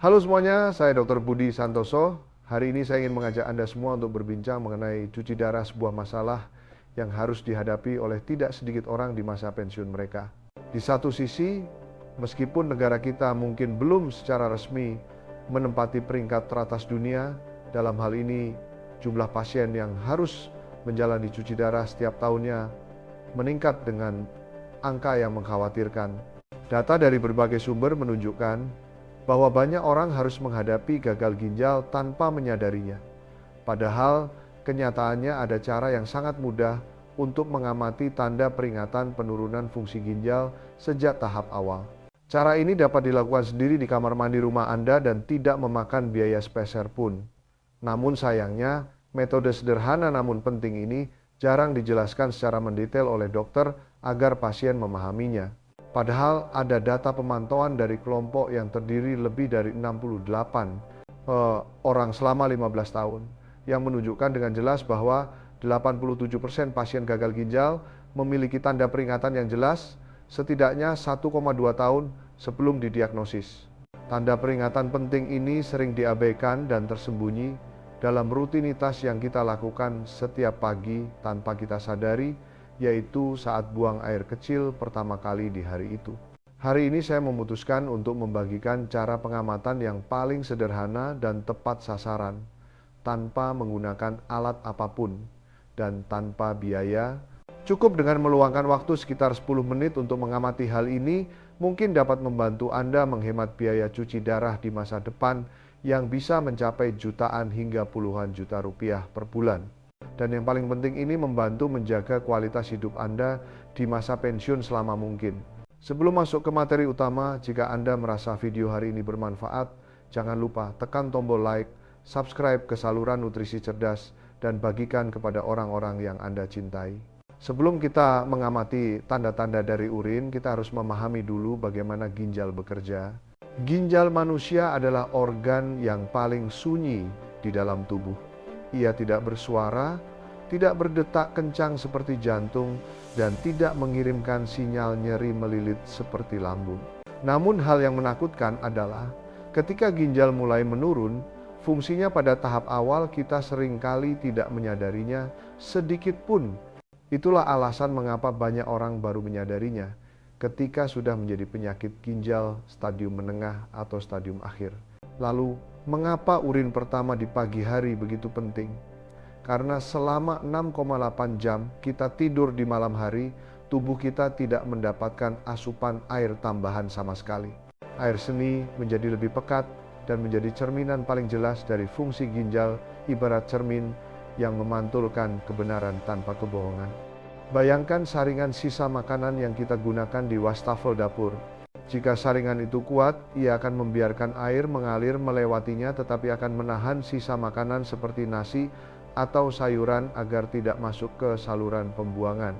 Halo semuanya, saya Dr. Budi Santoso. Hari ini saya ingin mengajak Anda semua untuk berbincang mengenai cuci darah, sebuah masalah yang harus dihadapi oleh tidak sedikit orang di masa pensiun mereka. Di satu sisi, meskipun negara kita mungkin belum secara resmi menempati peringkat teratas dunia, dalam hal ini jumlah pasien yang harus menjalani cuci darah setiap tahunnya meningkat dengan angka yang mengkhawatirkan. Data dari berbagai sumber menunjukkan bahwa banyak orang harus menghadapi gagal ginjal tanpa menyadarinya. Padahal kenyataannya ada cara yang sangat mudah untuk mengamati tanda peringatan penurunan fungsi ginjal sejak tahap awal. Cara ini dapat dilakukan sendiri di kamar mandi rumah Anda dan tidak memakan biaya sepeser pun. Namun sayangnya, metode sederhana namun penting ini jarang dijelaskan secara mendetail oleh dokter agar pasien memahaminya. Padahal ada data pemantauan dari kelompok yang terdiri lebih dari 68 orang selama 15 tahun yang menunjukkan dengan jelas bahwa 87% pasien gagal ginjal memiliki tanda peringatan yang jelas setidaknya 1,2 tahun sebelum didiagnosis. Tanda peringatan penting ini sering diabaikan dan tersembunyi dalam rutinitas yang kita lakukan setiap pagi tanpa kita sadari, yaitu saat buang air kecil pertama kali di hari itu. Hari ini saya memutuskan untuk membagikan cara pengamatan yang paling sederhana dan tepat sasaran, tanpa menggunakan alat apapun dan tanpa biaya. Cukup dengan meluangkan waktu sekitar 10 menit untuk mengamati hal ini, mungkin dapat membantu Anda menghemat biaya cuci darah di masa depan yang bisa mencapai jutaan hingga puluhan juta rupiah per bulan. Dan yang paling penting ini membantu menjaga kualitas hidup Anda di masa pensiun selama mungkin. Sebelum masuk ke materi utama, jika Anda merasa video hari ini bermanfaat, jangan lupa tekan tombol like, subscribe ke saluran nutrisi cerdas, dan bagikan kepada orang-orang yang Anda cintai. Sebelum kita mengamati tanda-tanda dari urin, kita harus memahami dulu bagaimana ginjal bekerja. Ginjal manusia adalah organ yang paling sunyi di dalam tubuh. Ia tidak bersuara, tidak berdetak kencang seperti jantung, dan tidak mengirimkan sinyal nyeri melilit seperti lambung. Namun hal yang menakutkan adalah ketika ginjal mulai menurun, fungsinya pada tahap awal kita seringkali tidak menyadarinya sedikit pun. Itulah alasan mengapa banyak orang baru menyadarinya ketika sudah menjadi penyakit ginjal stadium menengah atau stadium akhir. Lalu, mengapa urin pertama di pagi hari begitu penting? Karena selama 6,8 jam kita tidur di malam hari, tubuh kita tidak mendapatkan asupan air tambahan sama sekali. Air seni menjadi lebih pekat dan menjadi cerminan paling jelas dari fungsi ginjal, ibarat cermin yang memantulkan kebenaran tanpa kebohongan. Bayangkan saringan sisa makanan yang kita gunakan di wastafel dapur. Jika saringan itu kuat, ia akan membiarkan air mengalir melewatinya tetapi akan menahan sisa makanan seperti nasi atau sayuran agar tidak masuk ke saluran pembuangan.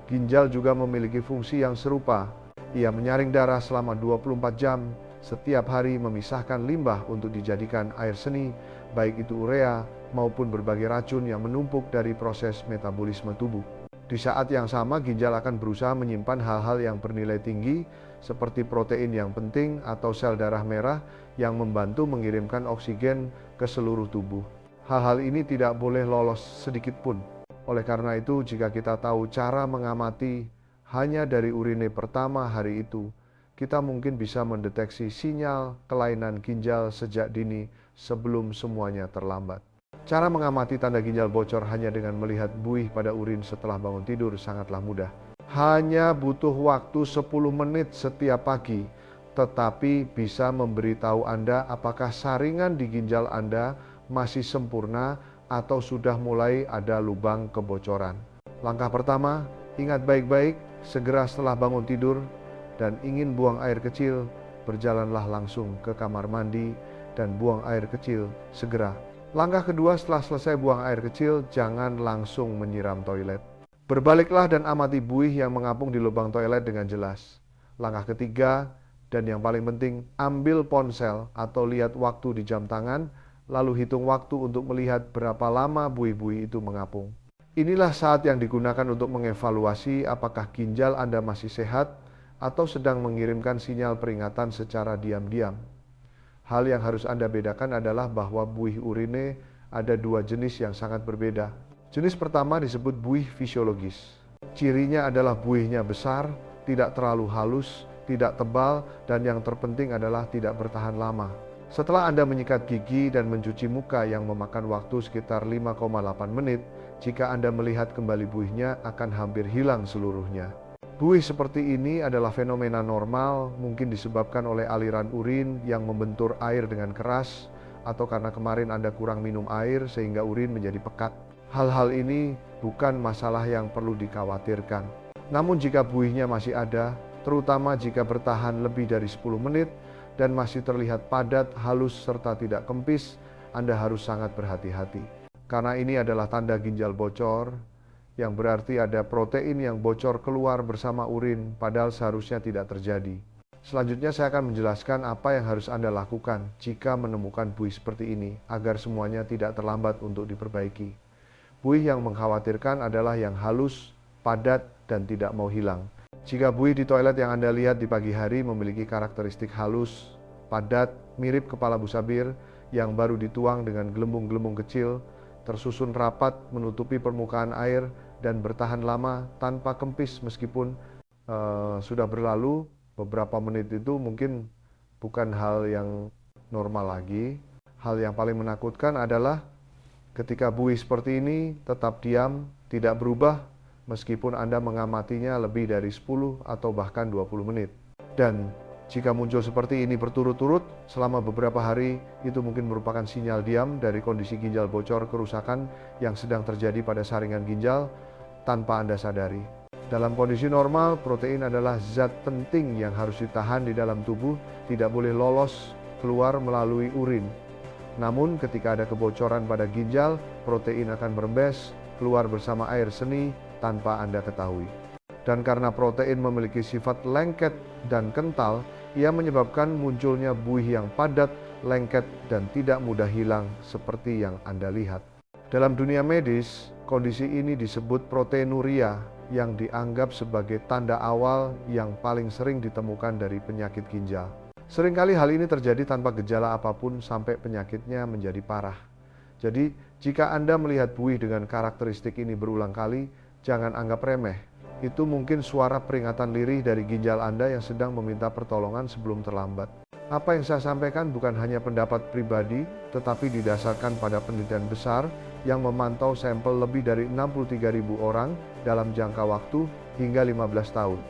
Ginjal juga memiliki fungsi yang serupa. Ia menyaring darah selama 24 jam, setiap hari memisahkan limbah untuk dijadikan air seni, baik itu urea maupun berbagai racun yang menumpuk dari proses metabolisme tubuh. Di saat yang sama, ginjal akan berusaha menyimpan hal-hal yang bernilai tinggi seperti protein yang penting atau sel darah merah yang membantu mengirimkan oksigen ke seluruh tubuh. Hal-hal ini tidak boleh lolos sedikit pun. Oleh karena itu, jika kita tahu cara mengamati hanya dari urine pertama hari itu, kita mungkin bisa mendeteksi sinyal kelainan ginjal sejak dini sebelum semuanya terlambat. Cara mengamati tanda ginjal bocor hanya dengan melihat buih pada urin setelah bangun tidur sangatlah mudah. Hanya butuh waktu 10 menit setiap pagi, tetapi bisa memberitahu Anda apakah saringan di ginjal Anda masih sempurna atau sudah mulai ada lubang kebocoran. Langkah pertama, ingat baik-baik, segera setelah bangun tidur dan ingin buang air kecil, berjalanlah langsung ke kamar mandi dan buang air kecil segera. Langkah kedua, setelah selesai buang air kecil, jangan langsung menyiram toilet. Berbaliklah dan amati buih yang mengapung di lubang toilet dengan jelas. Langkah ketiga, dan yang paling penting, ambil ponsel atau lihat waktu di jam tangan, lalu hitung waktu untuk melihat berapa lama buih-buih itu mengapung. Inilah saat yang digunakan untuk mengevaluasi apakah ginjal Anda masih sehat atau sedang mengirimkan sinyal peringatan secara diam-diam. Hal yang harus Anda bedakan adalah bahwa buih urine ada dua jenis yang sangat berbeda. Jenis pertama disebut buih fisiologis. Cirinya adalah buihnya besar, tidak terlalu halus, tidak tebal, dan yang terpenting adalah tidak bertahan lama. Setelah Anda menyikat gigi dan mencuci muka yang memakan waktu sekitar 5,8 menit, jika Anda melihat kembali buihnya akan hampir hilang seluruhnya. Buih seperti ini adalah fenomena normal, mungkin disebabkan oleh aliran urin yang membentur air dengan keras, atau karena kemarin Anda kurang minum air sehingga urin menjadi pekat. Hal-hal ini bukan masalah yang perlu dikhawatirkan. Namun jika buihnya masih ada, terutama jika bertahan lebih dari 10 menit, dan masih terlihat padat, halus, serta tidak kempis, Anda harus sangat berhati-hati. Karena ini adalah tanda ginjal bocor, yang berarti ada protein yang bocor keluar bersama urin, padahal seharusnya tidak terjadi. Selanjutnya saya akan menjelaskan apa yang harus Anda lakukan jika menemukan buih seperti ini, agar semuanya tidak terlambat untuk diperbaiki. Buih yang mengkhawatirkan adalah yang halus, padat, dan tidak mau hilang. Jika buih di toilet yang Anda lihat di pagi hari memiliki karakteristik halus, padat, mirip kepala busa bir yang baru dituang dengan gelembung-gelembung kecil, tersusun rapat menutupi permukaan air, dan bertahan lama tanpa kempis meskipun sudah berlalu beberapa menit, itu mungkin bukan hal yang normal lagi. Hal yang paling menakutkan adalah ketika buih seperti ini tetap diam, tidak berubah, meskipun Anda mengamatinya lebih dari 10 atau bahkan 20 menit. Dan jika muncul seperti ini berturut-turut selama beberapa hari, itu mungkin merupakan sinyal diam dari kondisi ginjal bocor kerusakan yang sedang terjadi pada saringan ginjal tanpa Anda sadari. Dalam kondisi normal, protein adalah zat penting yang harus ditahan di dalam tubuh, tidak boleh lolos keluar melalui urin. Namun ketika ada kebocoran pada ginjal, protein akan merembes, keluar bersama air seni, tanpa Anda ketahui. Dan karena protein memiliki sifat lengket dan kental, ia menyebabkan munculnya buih yang padat, lengket, dan tidak mudah hilang seperti yang Anda lihat. Dalam dunia medis, kondisi ini disebut proteinuria, yang dianggap sebagai tanda awal yang paling sering ditemukan dari penyakit ginjal. Seringkali hal ini terjadi tanpa gejala apapun sampai penyakitnya menjadi parah. Jadi, jika Anda melihat buih dengan karakteristik ini berulang kali, jangan anggap remeh. Itu mungkin suara peringatan lirih dari ginjal Anda yang sedang meminta pertolongan sebelum terlambat. Apa yang saya sampaikan bukan hanya pendapat pribadi, tetapi didasarkan pada penelitian besar yang memantau sampel lebih dari 63.000 orang dalam jangka waktu hingga 15 tahun.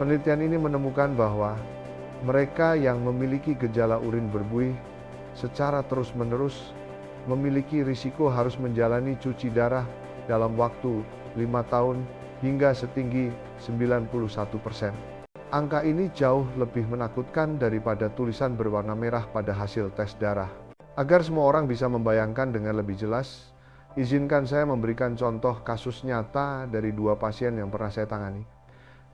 Penelitian ini menemukan bahwa mereka yang memiliki gejala urin berbuih secara terus-menerus memiliki risiko harus menjalani cuci darah dalam waktu 5 tahun hingga setinggi 91%. Angka ini jauh lebih menakutkan daripada tulisan berwarna merah pada hasil tes darah. Agar semua orang bisa membayangkan dengan lebih jelas, izinkan saya memberikan contoh kasus nyata dari dua pasien yang pernah saya tangani.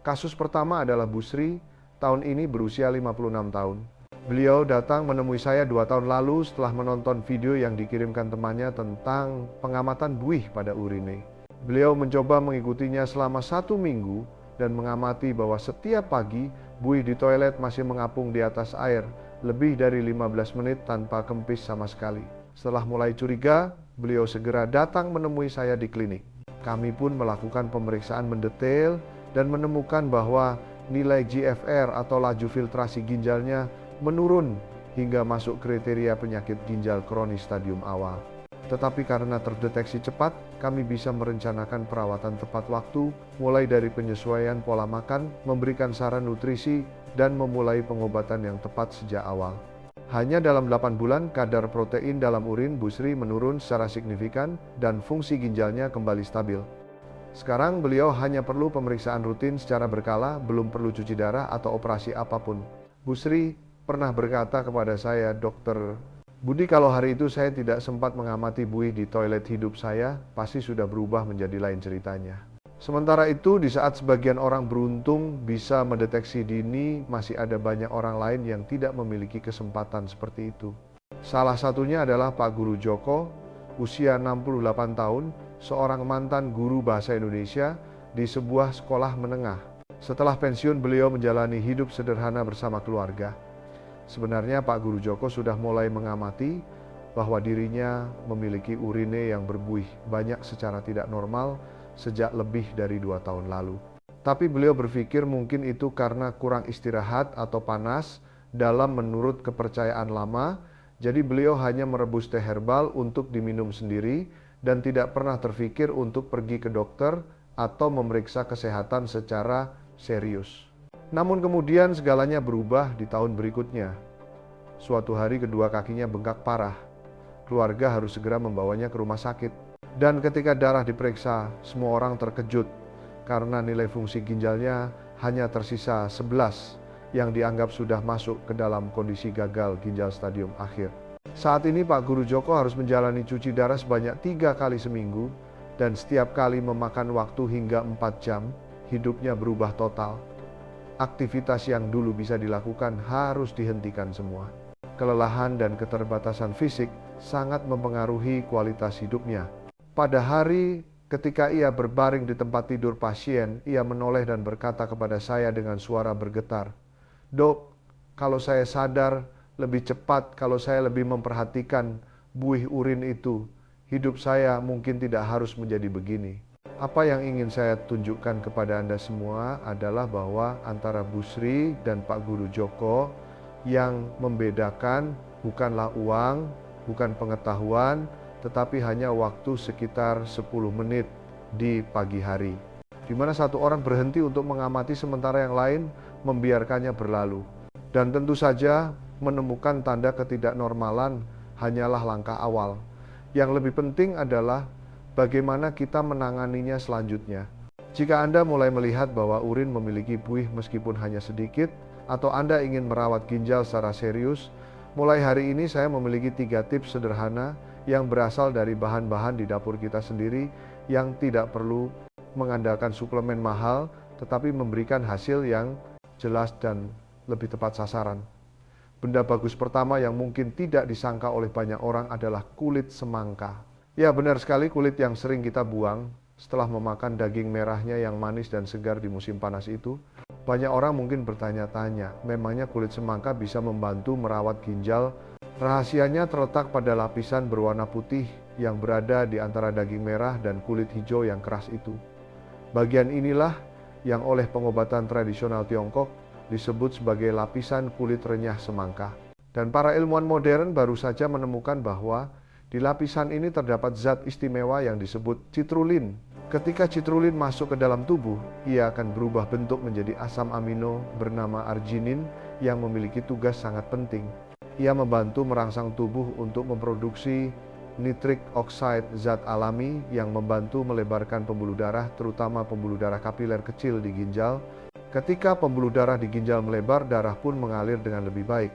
Kasus pertama adalah Bu Sri, tahun ini berusia 56 tahun. Beliau datang menemui saya 2 tahun lalu setelah menonton video yang dikirimkan temannya tentang pengamatan buih pada urine. Beliau mencoba mengikutinya selama 1 minggu dan mengamati bahwa setiap pagi buih di toilet masih mengapung di atas air lebih dari 15 menit tanpa kempis sama sekali. Setelah mulai curiga, beliau segera datang menemui saya di klinik. Kami pun melakukan pemeriksaan mendetail dan menemukan bahwa nilai GFR atau laju filtrasi ginjalnya menurun hingga masuk kriteria penyakit ginjal kronis stadium awal. Tetapi karena terdeteksi cepat, kami bisa merencanakan perawatan tepat waktu, mulai dari penyesuaian pola makan, memberikan saran nutrisi, dan memulai pengobatan yang tepat sejak awal. Hanya dalam 8 bulan, kadar protein dalam urin Bu Sri menurun secara signifikan dan fungsi ginjalnya kembali stabil. Sekarang beliau hanya perlu pemeriksaan rutin secara berkala, belum perlu cuci darah atau operasi apapun. Bu Sri pernah berkata kepada saya, "Dokter Budi, kalau hari itu saya tidak sempat mengamati buih di toilet hidup saya, pasti sudah berubah menjadi lain ceritanya." Sementara itu, di saat sebagian orang beruntung bisa mendeteksi dini, masih ada banyak orang lain yang tidak memiliki kesempatan seperti itu. Salah satunya adalah Pak Guru Joko, usia 68 tahun, seorang mantan guru bahasa Indonesia di sebuah sekolah menengah. Setelah pensiun, beliau menjalani hidup sederhana bersama keluarga. Sebenarnya Pak Guru Joko sudah mulai mengamati bahwa dirinya memiliki urine yang berbuih banyak secara tidak normal sejak lebih dari 2 tahun lalu. Tapi beliau berpikir mungkin itu karena kurang istirahat atau panas dalam menurut kepercayaan lama, jadi beliau hanya merebus teh herbal untuk diminum sendiri dan tidak pernah terfikir untuk pergi ke dokter atau memeriksa kesehatan secara serius. Namun kemudian segalanya berubah di tahun berikutnya. Suatu hari kedua kakinya bengkak parah. Keluarga harus segera membawanya ke rumah sakit. Dan ketika darah diperiksa, semua orang terkejut karena nilai fungsi ginjalnya hanya tersisa 11 yang dianggap sudah masuk ke dalam kondisi gagal ginjal stadium akhir. Saat ini Pak Guru Joko harus menjalani cuci darah sebanyak 3 kali seminggu dan setiap kali memakan waktu hingga 4 jam, hidupnya berubah total. Aktivitas yang dulu bisa dilakukan harus dihentikan semua. Kelelahan dan keterbatasan fisik sangat mempengaruhi kualitas hidupnya. Pada hari ketika ia berbaring di tempat tidur pasien, ia menoleh dan berkata kepada saya dengan suara bergetar, "Dok, kalau saya sadar lebih cepat, kalau saya lebih memperhatikan buih urin itu, hidup saya mungkin tidak harus menjadi begini." Apa yang ingin saya tunjukkan kepada Anda semua adalah bahwa antara Bu Sri dan Pak Guru Joko yang membedakan bukanlah uang, bukan pengetahuan, tetapi hanya waktu sekitar 10 menit di pagi hari, di mana satu orang berhenti untuk mengamati sementara yang lain membiarkannya berlalu. Dan tentu saja menemukan tanda ketidaknormalan hanyalah langkah awal. Yang lebih penting adalah bagaimana kita menanganinya selanjutnya. Jika Anda mulai melihat bahwa urin memiliki buih meskipun hanya sedikit, atau Anda ingin merawat ginjal secara serius, mulai hari ini saya memiliki 3 tips sederhana yang berasal dari bahan-bahan di dapur kita sendiri yang tidak perlu mengandalkan suplemen mahal, tetapi memberikan hasil yang jelas dan lebih tepat sasaran. Benda bagus pertama yang mungkin tidak disangka oleh banyak orang adalah kulit semangka. Ya, benar sekali, kulit yang sering kita buang setelah memakan daging merahnya yang manis dan segar di musim panas itu. Banyak orang mungkin bertanya-tanya, memangnya kulit semangka bisa membantu merawat ginjal? Rahasianya terletak pada lapisan berwarna putih yang berada di antara daging merah dan kulit hijau yang keras itu. Bagian inilah yang oleh pengobatan tradisional Tiongkok disebut sebagai lapisan kulit renyah semangka. Dan para ilmuwan modern baru saja menemukan bahwa di lapisan ini terdapat zat istimewa yang disebut citrulin. Ketika citrulin masuk ke dalam tubuh, ia akan berubah bentuk menjadi asam amino bernama arginin yang memiliki tugas sangat penting. Ia membantu merangsang tubuh untuk memproduksi nitric oxide, zat alami yang membantu melebarkan pembuluh darah, terutama pembuluh darah kapiler kecil di ginjal. Ketika pembuluh darah di ginjal melebar, darah pun mengalir dengan lebih baik.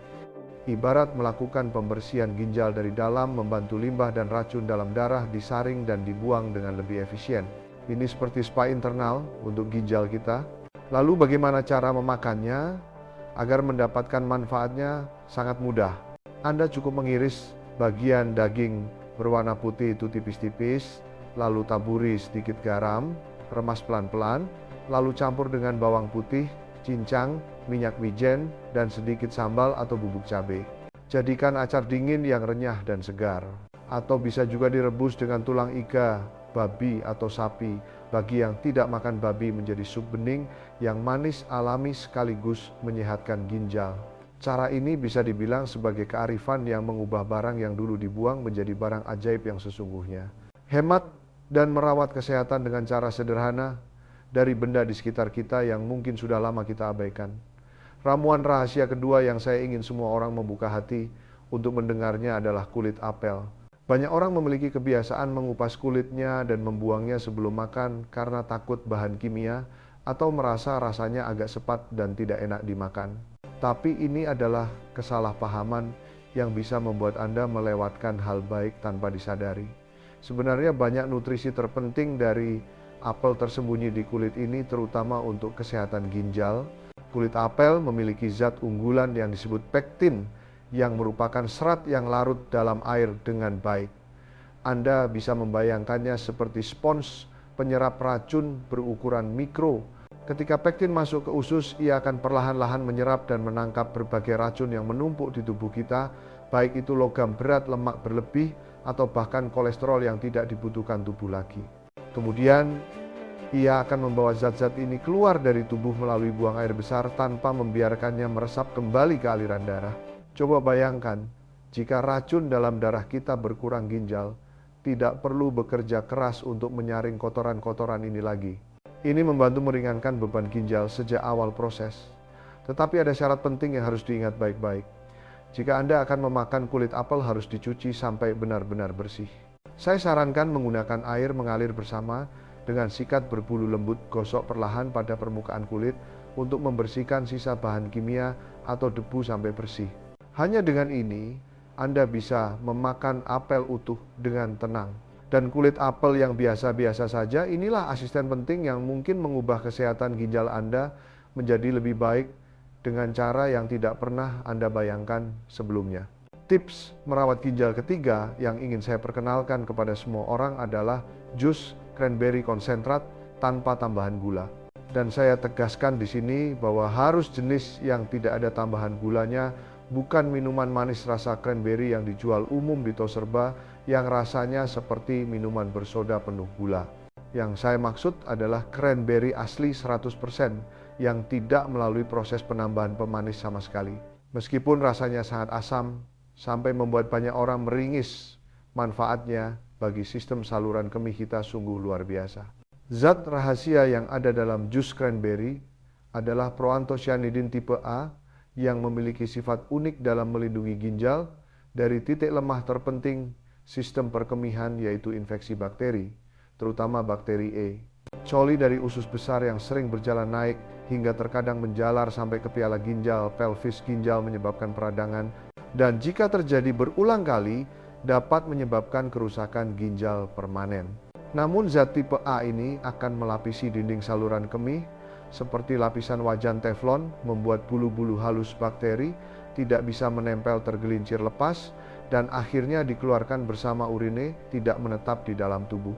Ibarat melakukan pembersihan ginjal dari dalam, membantu limbah dan racun dalam darah disaring dan dibuang dengan lebih efisien. Ini seperti spa internal untuk ginjal kita. Lalu bagaimana cara memakannya? Agar mendapatkan manfaatnya sangat mudah. Anda cukup mengiris bagian daging berwarna putih itu tipis-tipis, lalu taburi sedikit garam, remas pelan-pelan, lalu campur dengan bawang putih, cincang, minyak wijen, dan sedikit sambal atau bubuk cabai. Jadikan acar dingin yang renyah dan segar. Atau bisa juga direbus dengan tulang iga, babi atau sapi. Bagi yang tidak makan babi, menjadi sup bening yang manis alami sekaligus menyehatkan ginjal. Cara ini bisa dibilang sebagai kearifan yang mengubah barang yang dulu dibuang menjadi barang ajaib yang sesungguhnya. Hemat dan merawat kesehatan dengan cara sederhana dari benda di sekitar kita yang mungkin sudah lama kita abaikan. Ramuan rahasia kedua yang saya ingin semua orang membuka hati untuk mendengarnya adalah kulit apel. Banyak orang memiliki kebiasaan mengupas kulitnya dan membuangnya sebelum makan karena takut bahan kimia atau merasa rasanya agak sepat dan tidak enak dimakan. Tapi ini adalah kesalahpahaman yang bisa membuat Anda melewatkan hal baik tanpa disadari. Sebenarnya banyak nutrisi terpenting dari apel tersembunyi di kulit ini, terutama untuk kesehatan ginjal. Kulit apel memiliki zat unggulan yang disebut pektin, yang merupakan serat yang larut dalam air dengan baik. Anda bisa membayangkannya seperti spons penyerap racun berukuran mikro Ketika pektin masuk ke usus, ia akan perlahan-lahan menyerap dan menangkap berbagai racun yang menumpuk di tubuh kita, baik itu logam berat, lemak berlebih, atau bahkan kolesterol yang tidak dibutuhkan tubuh lagi. Kemudian, ia akan membawa zat-zat ini keluar dari tubuh melalui buang air besar tanpa membiarkannya meresap kembali ke aliran darah. Coba bayangkan, jika racun dalam darah kita berkurang ginjal, tidak perlu bekerja keras untuk menyaring kotoran-kotoran ini lagi. Ini membantu meringankan beban ginjal sejak awal proses. Tetapi ada syarat penting yang harus diingat baik-baik. Jika Anda akan memakan kulit apel, harus dicuci sampai benar-benar bersih. Saya sarankan menggunakan air mengalir bersama dengan sikat berbulu lembut, gosok perlahan pada permukaan kulit untuk membersihkan sisa bahan kimia atau debu sampai bersih. Hanya dengan ini, Anda bisa memakan apel utuh dengan tenang. Dan kulit apel yang biasa-biasa saja, inilah asisten penting yang mungkin mengubah kesehatan ginjal Anda menjadi lebih baik dengan cara yang tidak pernah Anda bayangkan sebelumnya. Tips merawat ginjal ketiga yang ingin saya perkenalkan kepada semua orang adalah jus cranberry konsentrat tanpa tambahan gula. Dan saya tegaskan di sini bahwa harus jenis yang tidak ada tambahan gulanya, bukan minuman manis rasa cranberry yang dijual umum di Toserba yang rasanya seperti minuman bersoda penuh gula. Yang saya maksud adalah cranberry asli 100% yang tidak melalui proses penambahan pemanis sama sekali. Meskipun rasanya sangat asam, sampai membuat banyak orang meringis, manfaatnya bagi sistem saluran kemih kita sungguh luar biasa. Zat rahasia yang ada dalam jus cranberry adalah proanthocyanidin tipe A yang memiliki sifat unik dalam melindungi ginjal dari titik lemah terpenting sistem perkemihan, yaitu infeksi bakteri, terutama bakteri E. Coli dari usus besar yang sering berjalan naik hingga terkadang menjalar sampai ke piala ginjal, pelvis ginjal menyebabkan peradangan, dan jika terjadi berulang kali, dapat menyebabkan kerusakan ginjal permanen. Namun zat tipe A ini akan melapisi dinding saluran kemih seperti lapisan wajan teflon, membuat bulu-bulu halus bakteri tidak bisa menempel tergelincir lepas dan akhirnya dikeluarkan bersama urine, tidak menetap di dalam tubuh.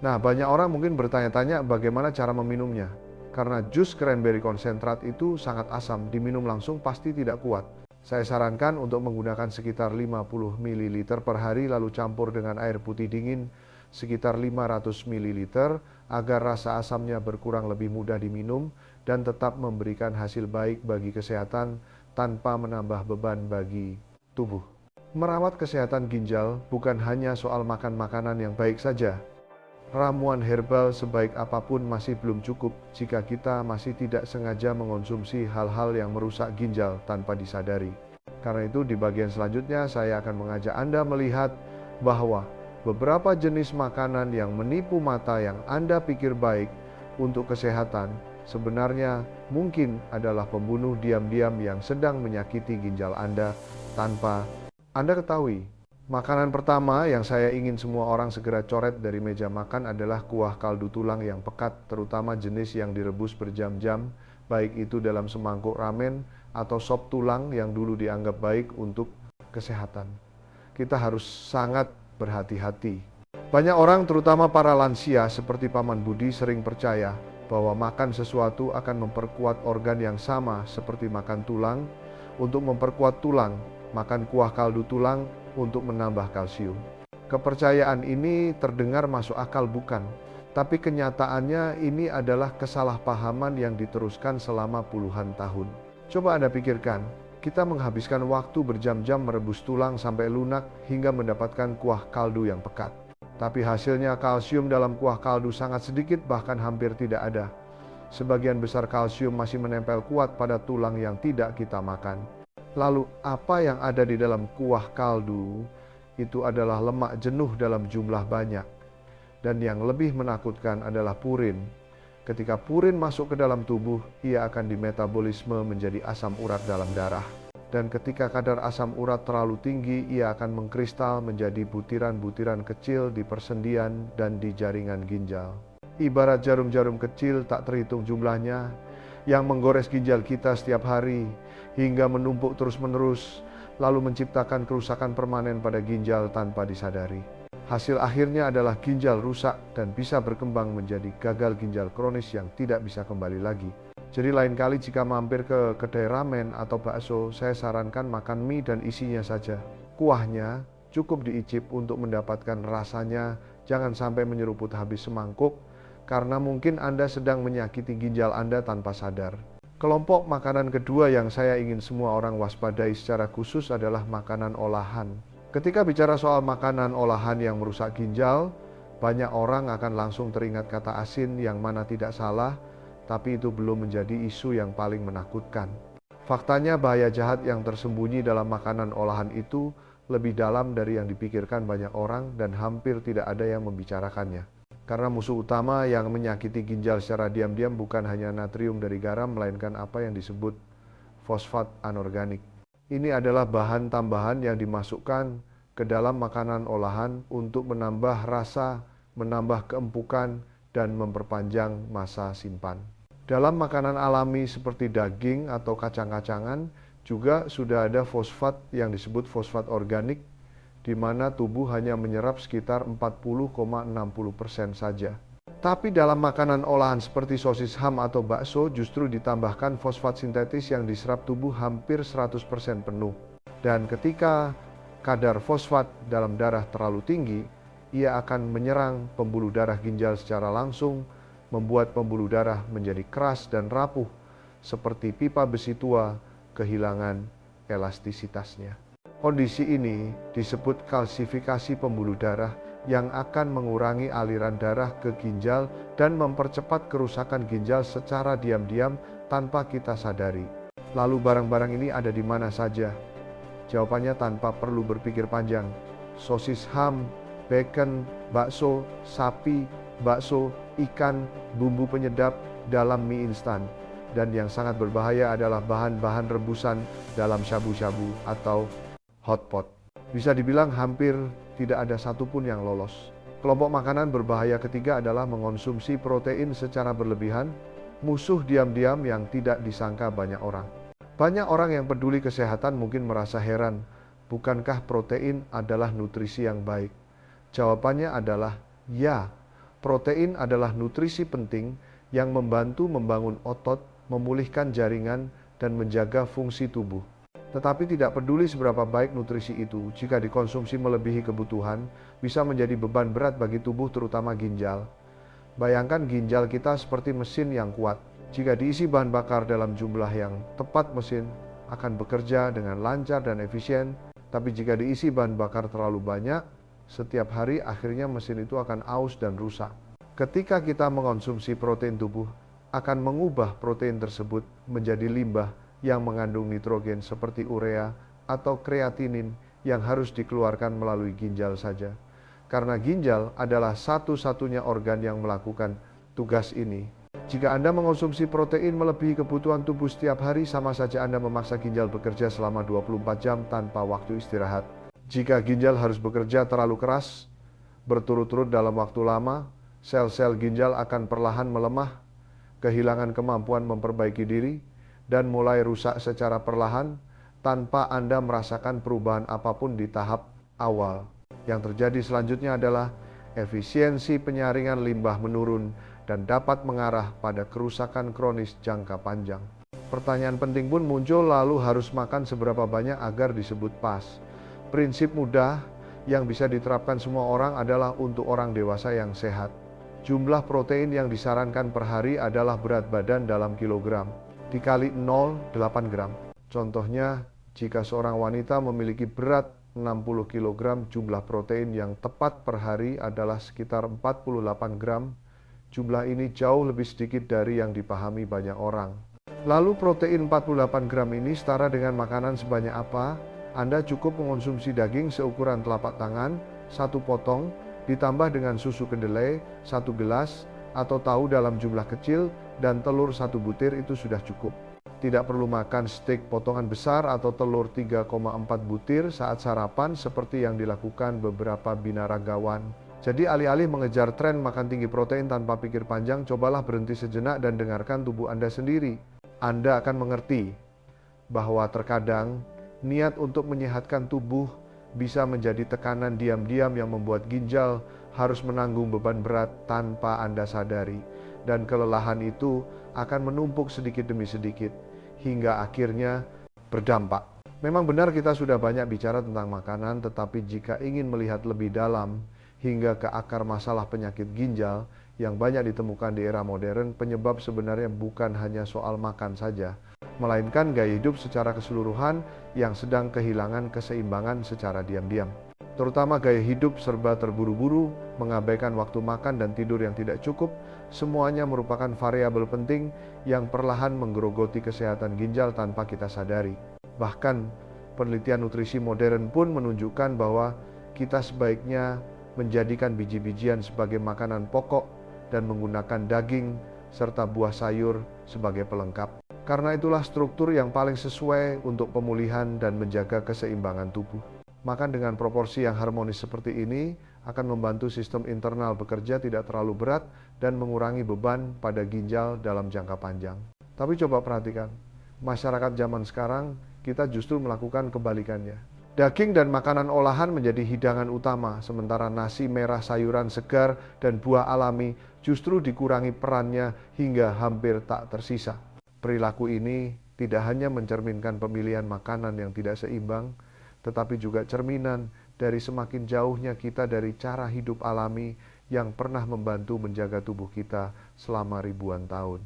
Nah, banyak orang mungkin bertanya-tanya bagaimana cara meminumnya. Karena jus cranberry konsentrat itu sangat asam, diminum langsung pasti tidak kuat. Saya sarankan untuk menggunakan sekitar 50 ml per hari lalu campur dengan air putih dingin sekitar 500 ml agar rasa asamnya berkurang lebih mudah diminum dan tetap memberikan hasil baik bagi kesehatan tanpa menambah beban bagi tubuh. Merawat kesehatan ginjal bukan hanya soal makan makanan yang baik saja. Ramuan herbal sebaik apapun masih belum cukup jika kita masih tidak sengaja mengonsumsi hal-hal yang merusak ginjal tanpa disadari. Karena itu di bagian selanjutnya saya akan mengajak Anda melihat bahwa beberapa jenis makanan yang menipu mata yang Anda pikir baik untuk kesehatan sebenarnya mungkin adalah pembunuh diam-diam yang sedang menyakiti ginjal Anda tanpa Anda ketahui. Makanan pertama yang saya ingin semua orang segera coret dari meja makan adalah kuah kaldu tulang yang pekat, terutama jenis yang direbus berjam-jam, baik itu dalam semangkuk ramen atau sop tulang yang dulu dianggap baik untuk kesehatan. Kita harus sangat berhati-hati. Banyak orang, terutama para lansia seperti Paman Budi, sering percaya bahwa makan sesuatu akan memperkuat organ yang sama seperti makan tulang. Untuk memperkuat tulang, makan kuah kaldu tulang untuk menambah kalsium. Kepercayaan ini terdengar masuk akal bukan? Tapi kenyataannya ini adalah kesalahpahaman yang diteruskan selama puluhan tahun. Coba Anda pikirkan, kita menghabiskan waktu berjam-jam merebus tulang sampai lunak hingga mendapatkan kuah kaldu yang pekat. Tapi hasilnya kalsium dalam kuah kaldu sangat sedikit, bahkan hampir tidak ada. Sebagian besar kalsium masih menempel kuat pada tulang yang tidak kita makan. Lalu apa yang ada di dalam kuah kaldu? Itu adalah lemak jenuh dalam jumlah banyak. Dan yang lebih menakutkan adalah purin. Ketika purin masuk ke dalam tubuh, ia akan dimetabolisme menjadi asam urat dalam darah. Dan ketika kadar asam urat terlalu tinggi, ia akan mengkristal menjadi butiran-butiran kecil di persendian dan di jaringan ginjal. Ibarat jarum-jarum kecil tak terhitung jumlahnya, yang menggores ginjal kita setiap hari, hingga menumpuk terus-menerus, lalu menciptakan kerusakan permanen pada ginjal tanpa disadari. Hasil akhirnya adalah ginjal rusak dan bisa berkembang menjadi gagal ginjal kronis yang tidak bisa kembali lagi. Jadi lain kali jika mampir ke kedai ramen atau bakso, saya sarankan makan mie dan isinya saja. Kuahnya cukup diicip untuk mendapatkan rasanya, jangan sampai menyeruput habis semangkuk, karena mungkin Anda sedang menyakiti ginjal Anda tanpa sadar. Kelompok makanan kedua yang saya ingin semua orang waspadai secara khusus adalah makanan olahan. Ketika bicara soal makanan olahan yang merusak ginjal, banyak orang akan langsung teringat kata asin yang mana tidak salah, tapi itu belum menjadi isu yang paling menakutkan. Faktanya bahaya jahat yang tersembunyi dalam makanan olahan itu lebih dalam dari yang dipikirkan banyak orang dan hampir tidak ada yang membicarakannya. Karena musuh utama yang menyakiti ginjal secara diam-diam bukan hanya natrium dari garam, melainkan apa yang disebut fosfat anorganik. Ini adalah bahan tambahan yang dimasukkan ke dalam makanan olahan untuk menambah rasa, menambah keempukan, dan memperpanjang masa simpan. Dalam makanan alami seperti daging atau kacang-kacangan juga sudah ada fosfat yang disebut fosfat organik, di mana tubuh hanya menyerap sekitar 40,60% saja. Tapi dalam makanan olahan seperti sosis ham atau bakso justru ditambahkan fosfat sintetis yang diserap tubuh hampir 100% penuh. Dan ketika kadar fosfat dalam darah terlalu tinggi, ia akan menyerang pembuluh darah ginjal secara langsung, membuat pembuluh darah menjadi keras dan rapuh, seperti pipa besi tua kehilangan elastisitasnya. Kondisi ini disebut kalsifikasi pembuluh darah yang akan mengurangi aliran darah ke ginjal dan mempercepat kerusakan ginjal secara diam-diam tanpa kita sadari. Lalu barang-barang ini ada di mana saja? Jawabannya tanpa perlu berpikir panjang. Sosis ham, bacon, bakso, sapi, bakso, ikan, bumbu penyedap dalam mie instan. Dan yang sangat berbahaya adalah bahan-bahan rebusan dalam shabu-shabu atau hotpot. Bisa dibilang hampir tidak ada satupun yang lolos. Kelompok makanan berbahaya ketiga adalah mengonsumsi protein secara berlebihan, musuh diam-diam yang tidak disangka banyak orang. Banyak orang yang peduli kesehatan mungkin merasa heran, bukankah protein adalah nutrisi yang baik? Jawabannya adalah ya, protein adalah nutrisi penting yang membantu membangun otot, memulihkan jaringan, dan menjaga fungsi tubuh. Tetapi tidak peduli seberapa baik nutrisi itu, jika dikonsumsi melebihi kebutuhan, bisa menjadi beban berat bagi tubuh terutama ginjal. Bayangkan ginjal kita seperti mesin yang kuat. Jika diisi bahan bakar dalam jumlah yang tepat, mesin akan bekerja dengan lancar dan efisien. Tapi jika diisi bahan bakar terlalu banyak, setiap hari akhirnya mesin itu akan aus dan rusak. Ketika kita mengonsumsi protein, tubuh akan mengubah protein tersebut menjadi limbah yang mengandung nitrogen seperti urea atau kreatinin yang harus dikeluarkan melalui ginjal saja. Karena ginjal adalah satu-satunya organ yang melakukan tugas ini. Jika Anda mengonsumsi protein melebihi kebutuhan tubuh setiap hari, sama saja Anda memaksa ginjal bekerja selama 24 jam tanpa waktu istirahat. Jika ginjal harus bekerja terlalu keras, berturut-turut dalam waktu lama, sel-sel ginjal akan perlahan melemah, kehilangan kemampuan memperbaiki diri, dan mulai rusak secara perlahan tanpa Anda merasakan perubahan apapun di tahap awal. Yang terjadi selanjutnya adalah efisiensi penyaringan limbah menurun dan dapat mengarah pada kerusakan kronis jangka panjang. Pertanyaan penting pun muncul, lalu harus makan seberapa banyak agar disebut pas? Prinsip mudah yang bisa diterapkan semua orang adalah untuk orang dewasa yang sehat. Jumlah protein yang disarankan per hari adalah berat badan dalam kilogram. Dikali 0,8 gram. Contohnya, jika seorang wanita memiliki berat 60 kg, jumlah protein yang tepat per hari adalah sekitar 48 gram. Jumlah ini jauh lebih sedikit dari yang dipahami banyak orang. Lalu protein 48 gram ini setara dengan makanan sebanyak apa? Anda cukup mengonsumsi daging seukuran telapak tangan, 1 potong, ditambah dengan susu kedelai, 1 gelas, atau tahu dalam jumlah kecil, dan telur 1 butir itu sudah cukup. Tidak perlu makan steak potongan besar atau telur 3,4 butir saat sarapan seperti yang dilakukan beberapa binaragawan. Jadi alih-alih mengejar tren makan tinggi protein tanpa pikir panjang, cobalah berhenti sejenak dan dengarkan tubuh Anda sendiri. Anda akan mengerti bahwa terkadang niat untuk menyehatkan tubuh bisa menjadi tekanan diam-diam yang membuat ginjal harus menanggung beban berat tanpa Anda sadari. Dan kelelahan itu akan menumpuk sedikit demi sedikit, hingga akhirnya berdampak. Memang benar kita sudah banyak bicara tentang makanan, tetapi jika ingin melihat lebih dalam hingga ke akar masalah penyakit ginjal yang banyak ditemukan di era modern, penyebab sebenarnya bukan hanya soal makan saja, melainkan gaya hidup secara keseluruhan yang sedang kehilangan keseimbangan secara diam-diam. Terutama gaya hidup serba terburu-buru, mengabaikan waktu makan dan tidur yang tidak cukup, semuanya merupakan variabel penting yang perlahan menggerogoti kesehatan ginjal tanpa kita sadari. Bahkan, penelitian nutrisi modern pun menunjukkan bahwa kita sebaiknya menjadikan biji-bijian sebagai makanan pokok dan menggunakan daging serta buah sayur sebagai pelengkap. Karena itulah struktur yang paling sesuai untuk pemulihan dan menjaga keseimbangan tubuh. Makan dengan proporsi yang harmonis seperti ini akan membantu sistem internal bekerja tidak terlalu berat dan mengurangi beban pada ginjal dalam jangka panjang. Tapi coba perhatikan, masyarakat zaman sekarang kita justru melakukan kebalikannya. Daging dan makanan olahan menjadi hidangan utama, sementara nasi merah, sayuran segar, dan buah alami justru dikurangi perannya hingga hampir tak tersisa. Perilaku ini tidak hanya mencerminkan pemilihan makanan yang tidak seimbang, tetapi juga cerminan dari semakin jauhnya kita dari cara hidup alami yang pernah membantu menjaga tubuh kita selama ribuan tahun.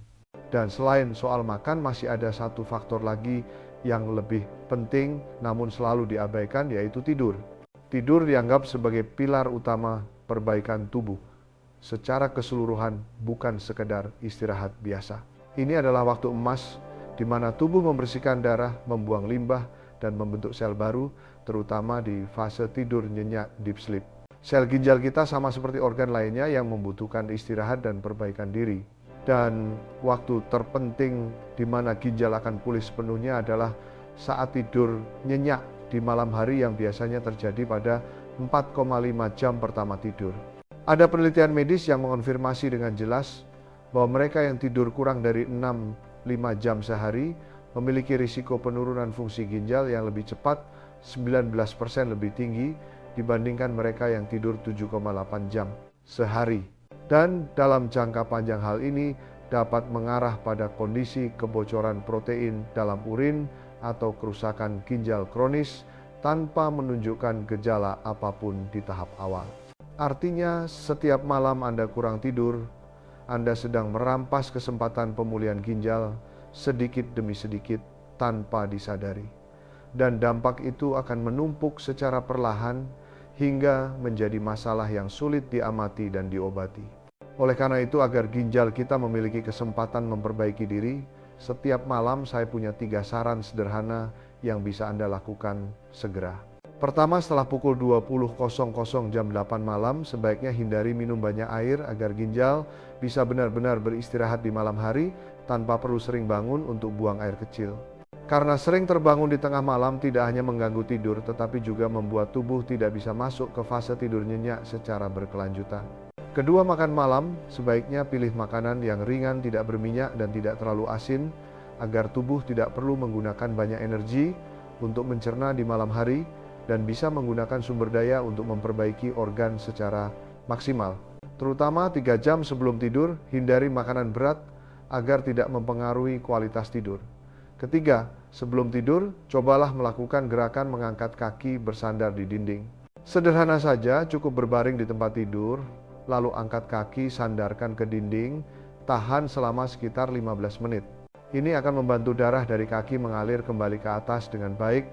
Dan selain soal makan, masih ada satu faktor lagi yang lebih penting namun selalu diabaikan, yaitu tidur. Tidur dianggap sebagai pilar utama perbaikan tubuh secara keseluruhan, bukan sekedar istirahat biasa. Ini adalah waktu emas di mana tubuh membersihkan darah, membuang limbah, dan membentuk sel baru, terutama di fase tidur nyenyak deep sleep. Sel ginjal kita sama seperti organ lainnya yang membutuhkan istirahat dan perbaikan diri. Dan waktu terpenting di mana ginjal akan pulih sepenuhnya adalah saat tidur nyenyak di malam hari yang biasanya terjadi pada 4,5 jam pertama tidur. Ada penelitian medis yang mengonfirmasi dengan jelas bahwa mereka yang tidur kurang dari 6-5 jam sehari memiliki risiko penurunan fungsi ginjal yang lebih cepat 19% lebih tinggi dibandingkan mereka yang tidur 7,8 jam sehari. Dan dalam jangka panjang hal ini dapat mengarah pada kondisi kebocoran protein dalam urin atau kerusakan ginjal kronis tanpa menunjukkan gejala apapun di tahap awal. Artinya, setiap malam Anda kurang tidur, Anda sedang merampas kesempatan pemulihan ginjal sedikit demi sedikit tanpa disadari. Dan dampak itu akan menumpuk secara perlahan hingga menjadi masalah yang sulit diamati dan diobati. Oleh karena itu, agar ginjal kita memiliki kesempatan memperbaiki diri, setiap malam saya punya 3 saran sederhana yang bisa Anda lakukan segera. Pertama, setelah pukul 20.00 jam 8 malam, sebaiknya hindari minum banyak air agar ginjal bisa benar-benar beristirahat di malam hari tanpa perlu sering bangun untuk buang air kecil. Karena sering terbangun di tengah malam tidak hanya mengganggu tidur, tetapi juga membuat tubuh tidak bisa masuk ke fase tidur nyenyak secara berkelanjutan. Kedua, makan malam sebaiknya pilih makanan yang ringan, tidak berminyak, dan tidak terlalu asin, agar tubuh tidak perlu menggunakan banyak energi untuk mencerna di malam hari dan bisa menggunakan sumber daya untuk memperbaiki organ secara maksimal. Terutama 3 jam sebelum tidur, hindari makanan berat agar tidak mempengaruhi kualitas tidur. Ketiga, sebelum tidur, cobalah melakukan gerakan mengangkat kaki bersandar di dinding. Sederhana saja, cukup berbaring di tempat tidur, lalu angkat kaki, sandarkan ke dinding, tahan selama sekitar 15 menit. Ini akan membantu darah dari kaki mengalir kembali ke atas dengan baik,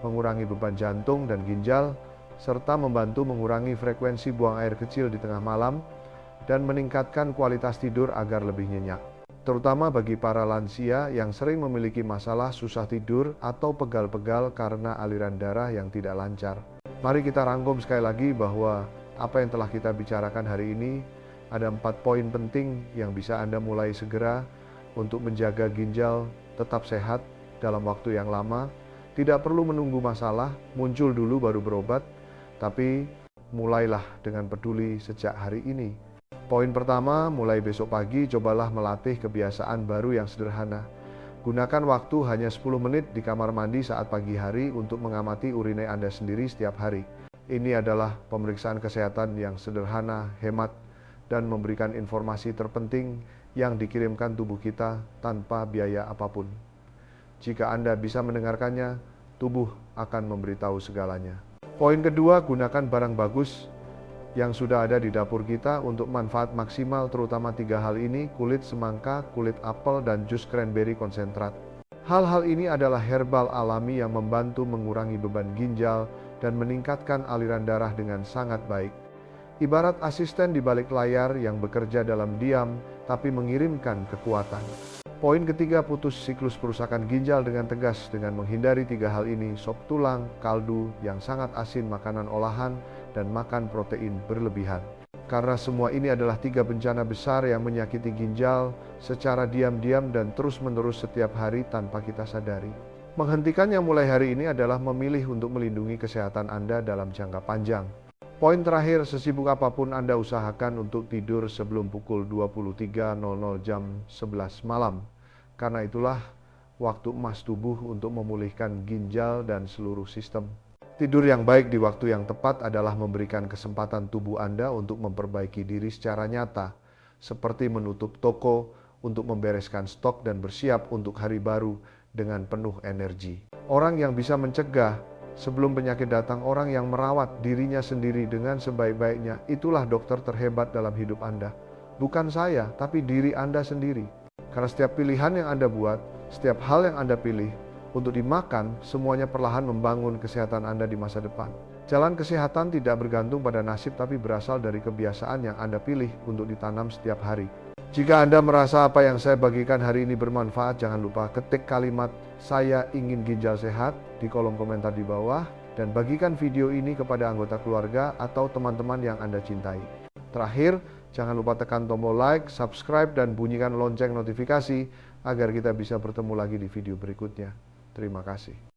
mengurangi beban jantung dan ginjal, serta membantu mengurangi frekuensi buang air kecil di tengah malam, dan meningkatkan kualitas tidur agar lebih nyenyak. Terutama bagi para lansia yang sering memiliki masalah susah tidur atau pegal-pegal karena aliran darah yang tidak lancar. Mari kita rangkum sekali lagi bahwa apa yang telah kita bicarakan hari ini, ada 4 poin penting yang bisa Anda mulai segera untuk menjaga ginjal tetap sehat dalam waktu yang lama. Tidak perlu menunggu masalah muncul dulu baru berobat, tapi mulailah dengan peduli sejak hari ini. Poin pertama, mulai besok pagi cobalah melatih kebiasaan baru yang sederhana. Gunakan waktu hanya 10 menit di kamar mandi saat pagi hari untuk mengamati urine Anda sendiri setiap hari. Ini adalah pemeriksaan kesehatan yang sederhana, hemat, dan memberikan informasi terpenting yang dikirimkan tubuh kita tanpa biaya apapun. Jika Anda bisa mendengarkannya, tubuh akan memberitahu segalanya. Poin kedua, gunakan barang bagus yang sudah ada di dapur kita untuk manfaat maksimal, terutama 3 hal ini: kulit semangka, kulit apel, dan jus cranberry konsentrat. Hal-hal ini adalah herbal alami yang membantu mengurangi beban ginjal dan meningkatkan aliran darah dengan sangat baik. Ibarat asisten di balik layar yang bekerja dalam diam tapi mengirimkan kekuatan. Poin ketiga, putus siklus perusakan ginjal dengan tegas dengan menghindari 3 hal ini: sop tulang, kaldu yang sangat asin, makanan olahan, dan makan protein berlebihan. Karena semua ini adalah 3 bencana besar yang menyakiti ginjal secara diam-diam dan terus-menerus setiap hari tanpa kita sadari. Menghentikannya mulai hari ini adalah memilih untuk melindungi kesehatan Anda dalam jangka panjang. Poin terakhir, sesibuk apapun Anda usahakan untuk tidur sebelum pukul 23.00 jam 11 malam. Karena itulah waktu emas tubuh untuk memulihkan ginjal dan seluruh sistem. Tidur yang baik di waktu yang tepat adalah memberikan kesempatan tubuh Anda untuk memperbaiki diri secara nyata, seperti menutup toko untuk membereskan stok dan bersiap untuk hari baru dengan penuh energi. Orang yang bisa mencegah sebelum penyakit datang, orang yang merawat dirinya sendiri dengan sebaik-baiknya, itulah dokter terhebat dalam hidup Anda. Bukan saya, tapi diri Anda sendiri. Karena setiap pilihan yang Anda buat, setiap hal yang Anda pilih untuk dimakan, semuanya perlahan membangun kesehatan Anda di masa depan. Jalan kesehatan tidak bergantung pada nasib, tapi berasal dari kebiasaan yang Anda pilih untuk ditanam setiap hari. Jika Anda merasa apa yang saya bagikan hari ini bermanfaat, jangan lupa ketik kalimat "saya ingin ginjal sehat" di kolom komentar di bawah, dan bagikan video ini kepada anggota keluarga atau teman-teman yang Anda cintai. Terakhir, jangan lupa tekan tombol like, subscribe, dan bunyikan lonceng notifikasi agar kita bisa bertemu lagi di video berikutnya. Terima kasih.